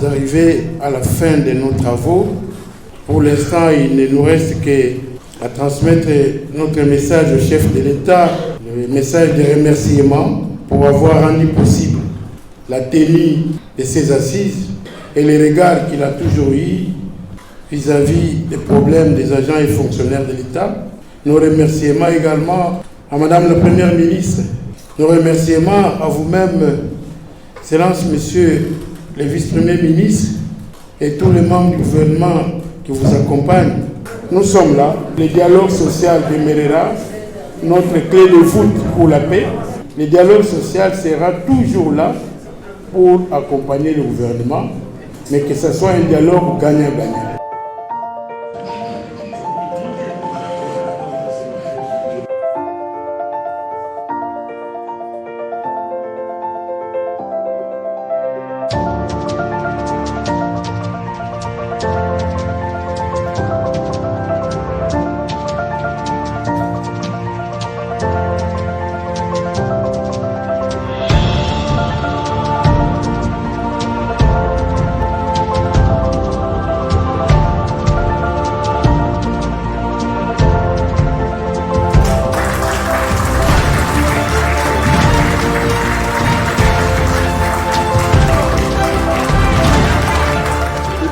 sommes arrivés à la fin de nos travaux. Pour l'instant, il ne nous reste qu'à transmettre notre message au chef de l'État, le message de remerciement pour avoir rendu possible la tenue de ces assises et les regards qu'il a toujours eu vis-à-vis des problèmes des agents et fonctionnaires de l'État. Nos remerciements également à Madame la Première ministre. Nos remerciements à vous-même, Excellence Monsieur le Vice-Premier ministre et tous les membres du gouvernement qui vous accompagnent. Nous sommes là. Le dialogue social demeurera notre clé de voûte pour la paix. Le dialogue social sera toujours là pour accompagner le gouvernement, mais que ce soit un dialogue gagnant-gagnant.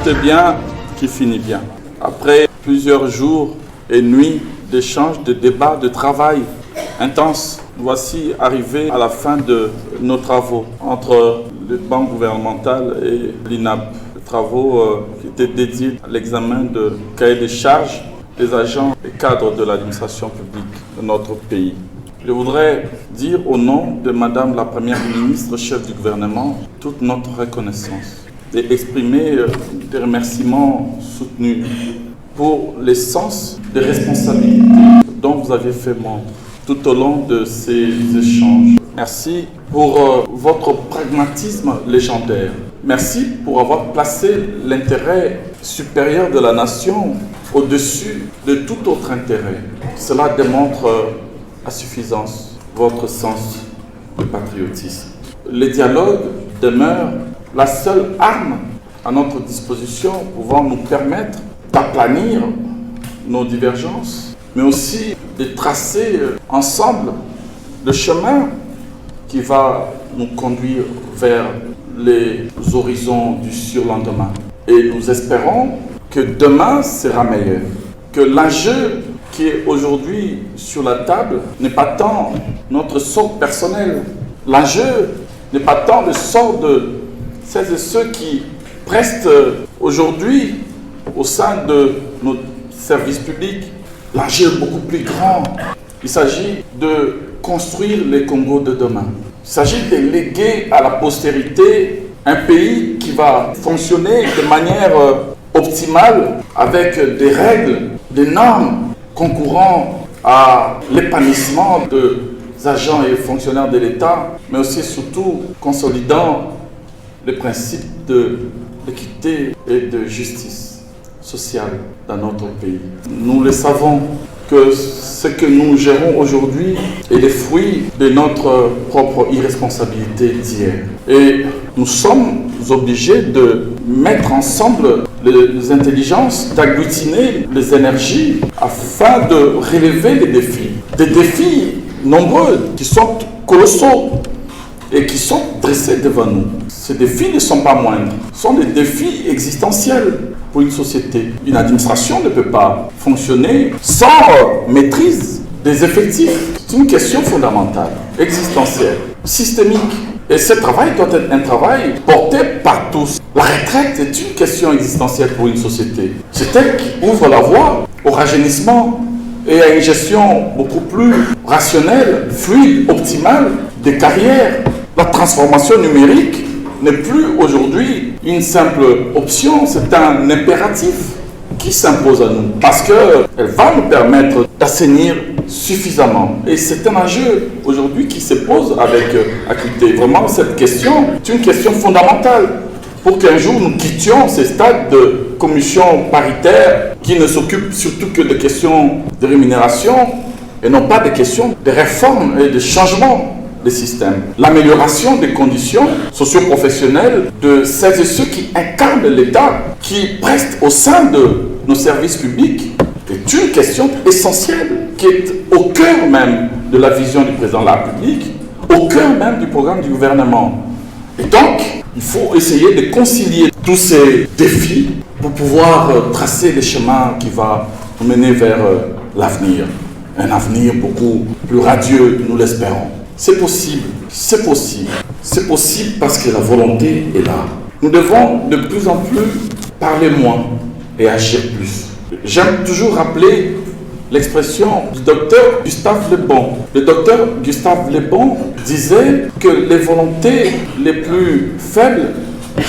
Tout est bien qui finit bien. Après plusieurs jours et nuits d'échanges, de débats, de travail intense, voici arrivé à la fin de nos travaux entre le banc gouvernemental et l'INAP. Des travaux qui étaient dédiés à l'examen de cahier des charges des agents et cadres de l'administration publique de notre pays. Je voudrais dire au nom de Madame la Première ministre, chef du gouvernement, toute notre reconnaissance et exprimer des remerciements soutenus pour le sens des responsabilités dont vous avez fait montre tout au long de ces échanges. Merci pour votre pragmatisme légendaire. Merci pour avoir placé l'intérêt supérieur de la nation au-dessus de tout autre intérêt. Cela démontre à suffisance votre sens de patriotisme. Le dialogue demeure la seule arme à notre disposition pouvant nous permettre d'aplanir nos divergences, mais aussi de tracer ensemble le chemin qui va nous conduire vers les horizons du surlendemain. Et nous espérons que demain sera meilleur, que l'enjeu qui est aujourd'hui sur la table n'est pas tant notre sort personnel, l'enjeu n'est pas tant le sort de celles et ceux qui prestent aujourd'hui au sein de nos services publics. L'enjeu est beaucoup plus grand. Il s'agit de construire les Congos de demain. Il s'agit de léguer à la postérité un pays qui va fonctionner de manière optimale avec des règles, des normes concourant à l'épanouissement des agents et fonctionnaires de l'État, mais aussi surtout consolidant les principes de l'équité et de justice sociale dans notre pays. Nous le savons que ce que nous gérons aujourd'hui est le fruit de notre propre irresponsabilité d'hier. Et nous sommes obligés de mettre ensemble les intelligences, d'agglutiner les énergies afin de relever les défis. Des défis nombreux qui sont colossaux et qui sont dressés devant nous. Ces défis ne sont pas moindres, ce sont des défis existentiels pour une société. Une administration ne peut pas fonctionner sans maîtrise des effectifs. C'est une question fondamentale, existentielle, systémique. Et ce travail doit être un travail porté par tous. La retraite est une question existentielle pour une société. C'est elle qui ouvre la voie au rajeunissement et à une gestion beaucoup plus rationnelle, fluide, optimale des carrières. La transformation numérique n'est plus aujourd'hui une simple option, c'est un impératif qui s'impose à nous parce qu'elle va nous permettre d'assainir suffisamment. Et c'est un enjeu aujourd'hui qui se pose avec acuité. Vraiment, cette question est une question fondamentale pour qu'un jour nous quittions ces stades de commission paritaire qui ne s'occupent surtout que de questions de rémunération et non pas des questions de réforme et de changement des systèmes, l'amélioration des conditions socio-professionnelles de celles et ceux qui incarnent l'État, qui prestent au sein de nos services publics, est une question essentielle, qui est au cœur même de la vision du président de la République, au cœur même du programme du gouvernement. Et donc, il faut essayer de concilier tous ces défis pour pouvoir tracer les chemins qui vont nous mener vers l'avenir. Un avenir beaucoup plus radieux, nous l'espérons. C'est possible, c'est possible. C'est possible parce que la volonté est là. Nous devons de plus en plus parler moins et agir plus. J'aime toujours rappeler l'expression du docteur Gustave Le Bon. Le docteur Gustave Le Bon disait que les volontés les plus faibles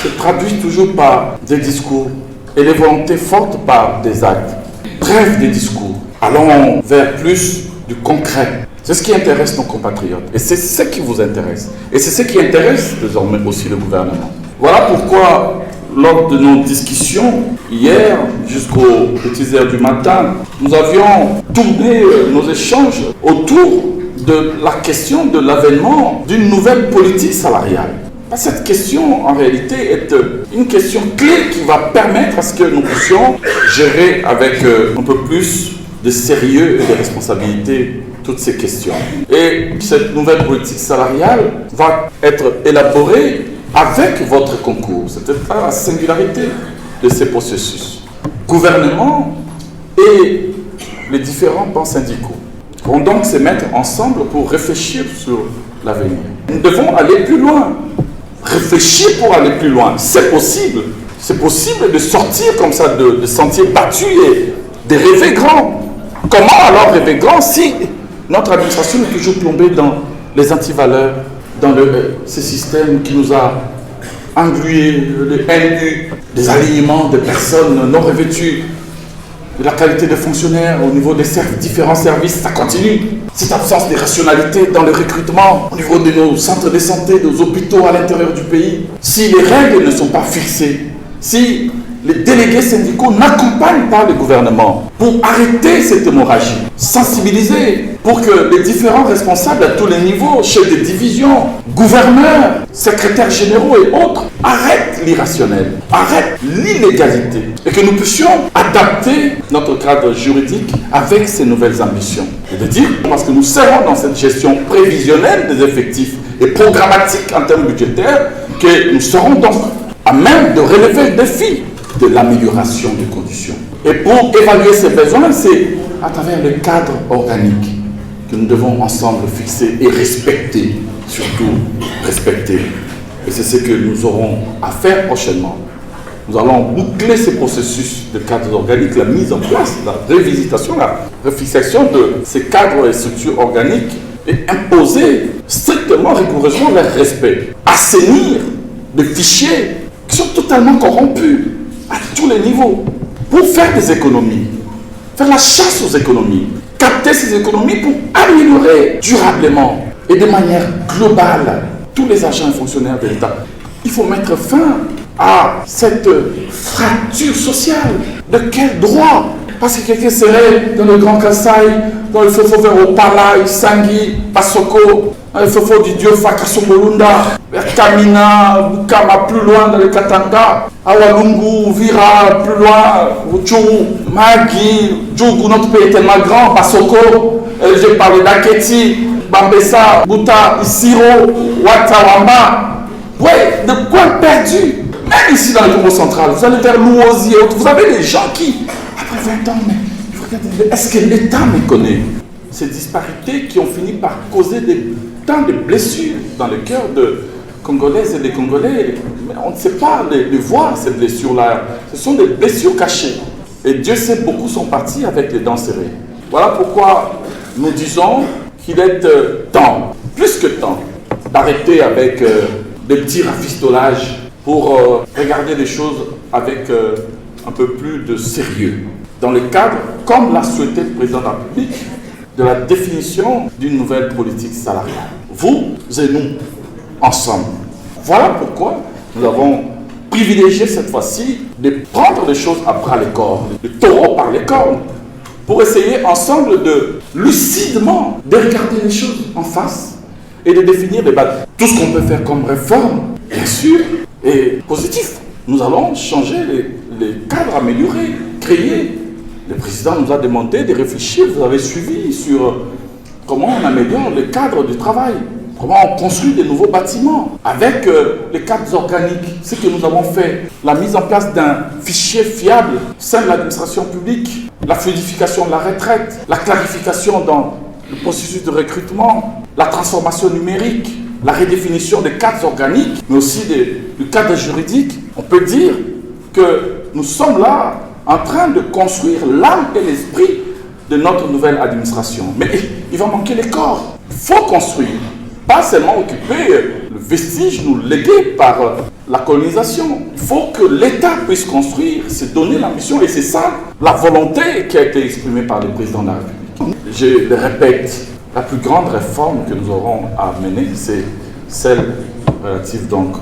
se traduisent toujours par des discours et les volontés fortes par des actes. Trêve des discours. Allons vers plus du concret. C'est ce qui intéresse nos compatriotes. Et c'est ce qui vous intéresse. Et c'est ce qui intéresse désormais aussi le gouvernement. Voilà pourquoi, lors de nos discussions, hier jusqu'aux petites heures du matin, nous avions tourné nos échanges autour de la question de l'avènement d'une nouvelle politique salariale. Cette question, en réalité, est une question clé qui va permettre à ce que nous puissions gérer avec un peu plus de sérieux et de responsabilité toutes ces questions. Et cette nouvelle politique salariale va être élaborée avec votre concours. C'est peut-être la singularité de ces processus. Gouvernement et les différents pans syndicaux vont donc se mettre ensemble pour réfléchir sur l'avenir. Nous devons aller plus loin. Réfléchir pour aller plus loin. C'est possible. C'est possible de sortir comme ça de sentiers battus et de rêver grand. Comment alors rêver grand si notre administration est toujours plombée dans les antivaleurs, dans ce système qui nous a englués, le NU, des alignements de personnes non revêtues, de la qualité des fonctionnaires au niveau des différents services, ça continue. Cette absence de rationalité dans le recrutement au niveau de nos centres de santé, de nos hôpitaux à l'intérieur du pays. Si les règles ne sont pas fixées, si les délégués syndicaux n'accompagnent pas le gouvernement pour arrêter cette hémorragie, sensibiliser pour que les différents responsables à tous les niveaux, chefs de division, gouverneurs, secrétaires généraux et autres, arrêtent l'irrationnel, arrêtent l'illégalité et que nous puissions adapter notre cadre juridique avec ces nouvelles ambitions. Et de dire, parce que nous serons dans cette gestion prévisionnelle des effectifs et programmatique en termes budgétaires, que nous serons donc à même de relever le défi de l'amélioration des conditions. Et pour évaluer ces besoins, c'est à travers le cadre organique que nous devons ensemble fixer et respecter, surtout respecter. Et c'est ce que nous aurons à faire prochainement. Nous allons boucler ces processus de cadres organiques, la mise en place, la révisitation, la réfixation de ces cadres et structures organiques et imposer strictement, rigoureusement leur respect. Assainir des fichiers qui sont totalement corrompus à tous les niveaux, pour faire des économies, faire la chasse aux économies, capter ces économies pour améliorer durablement et de manière globale tous les agents et fonctionnaires de l'État. Il faut mettre fin à cette fracture sociale. De quel droit? Parce que quelqu'un serait dans le Grand Kasaï, dans le Fofo vers Opala, Isangi, Pasoko, dans le Fofo du dieu Fakasomolunda, vers Kamina, Bukama, plus loin dans le Katanga, Awalungu, Vira, plus loin, Uchuru, Magi, Djougou, notre pays est tellement grand, Pasoko, j'ai parlé d'Aketi, Bambessa, Buta, Isiro, Watawamba. Ouais, de quoi perdu? Même ici dans le Congo central, vous allez vers Louosi et autres, vous avez des gens qui, après 20 ans, mais est-ce que l'État me connaît? Ces disparités qui ont fini par causer tant de blessures dans le cœur de Congolaises et des Congolais. Mais on ne sait pas les voir, ces blessures-là. Ce sont des blessures cachées. Et Dieu sait, beaucoup sont partis avec les dents serrées. Voilà pourquoi nous disons qu'il est temps, plus que temps, d'arrêter avec des petits rafistolages pour regarder les choses avec un peu plus de sérieux. Dans le cadre, comme l'a souhaité le président de la République, de la définition d'une nouvelle politique salariale. Vous et nous, ensemble. Voilà pourquoi nous avons privilégié cette fois-ci de prendre les choses à bras le corps, le taureau par les cornes, pour essayer ensemble de lucidement de regarder les choses en face et de définir des bases. Tout ce qu'on peut faire comme réforme, bien sûr, est positif. Nous allons changer les cadres améliorés, créer. Le président nous a demandé de réfléchir, vous avez suivi sur comment on améliore le cadre du travail, comment on construit de nouveaux bâtiments avec les cadres organiques. Ce que nous avons fait, la mise en place d'un fichier fiable au sein de l'administration publique, la fluidification de la retraite, la clarification dans le processus de recrutement, la transformation numérique, la redéfinition des cadres organiques, mais aussi du cadre juridique. On peut dire que nous sommes là en train de construire l'âme et l'esprit de notre nouvelle administration. Mais il va manquer les corps. Il faut construire, pas seulement occuper le vestige nous légué par la colonisation. Il faut que l'État puisse construire, se donner la mission, et c'est ça la volonté qui a été exprimée par le président de la République. Je le répète, la plus grande réforme que nous aurons à mener, c'est celle relative donc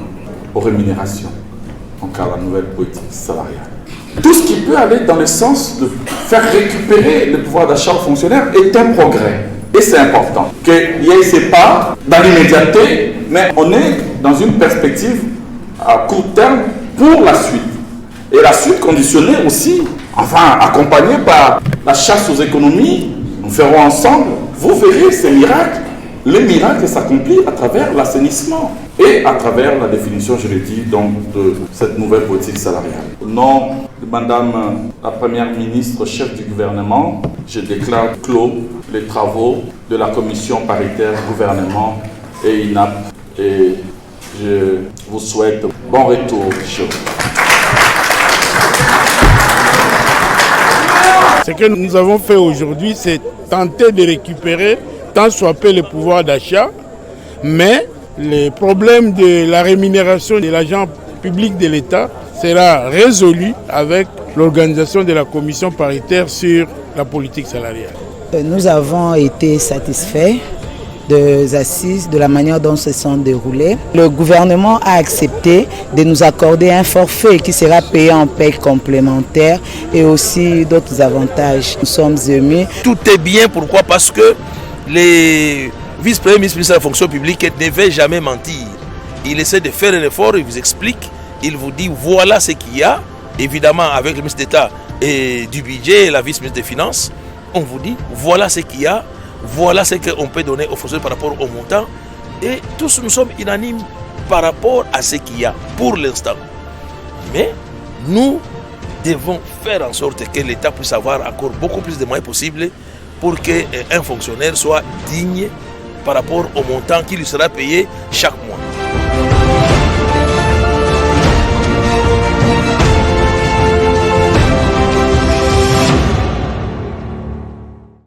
aux rémunérations, donc à la nouvelle politique salariale. Tout ce qui peut aller dans le sens de faire récupérer le pouvoir d'achat aux fonctionnaires est un progrès. Et c'est important qu'il y ait ces pas dans l'immédiateté, mais on est dans une perspective à court terme pour la suite. Et la suite conditionnée aussi, enfin accompagnée par la chasse aux économies, nous ferons ensemble, vous verrez ces miracles. Le miracle s'accomplit à travers l'assainissement et à travers la définition juridique donc, de cette nouvelle politique salariale. Au nom de Madame la Première ministre, chef du gouvernement, je déclare clos les travaux de la commission paritaire gouvernement et INAP. Et je vous souhaite bon retour chez vous. Ce que nous avons fait aujourd'hui, c'est tenter de récupérer tant soit peu le pouvoir d'achat, mais le problème de la rémunération de l'agent public de l'État sera résolu avec l'organisation de la commission paritaire sur la politique salariale. Nous avons été satisfaits des assises, de la manière dont se sont déroulées. Le gouvernement a accepté de nous accorder un forfait qui sera payé en paie complémentaire et aussi d'autres avantages. Nous sommes émus. Tout est bien, pourquoi? Parce que les vice-premiers ministres de la fonction publique ne devaient jamais mentir. Il essaie de faire un effort, il vous explique, il vous dit voilà ce qu'il y a. Évidemment, avec le ministre d'État et du budget et la vice-ministre des Finances, on vous dit voilà ce qu'il y a, voilà ce qu'on peut donner aux fonctionnaires par rapport au montant. Et tous nous sommes unanimes par rapport à ce qu'il y a pour l'instant. Mais nous devons faire en sorte que l'État puisse avoir encore beaucoup plus de moyens possibles pour qu'un fonctionnaire soit digne par rapport au montant qui lui sera payé chaque mois.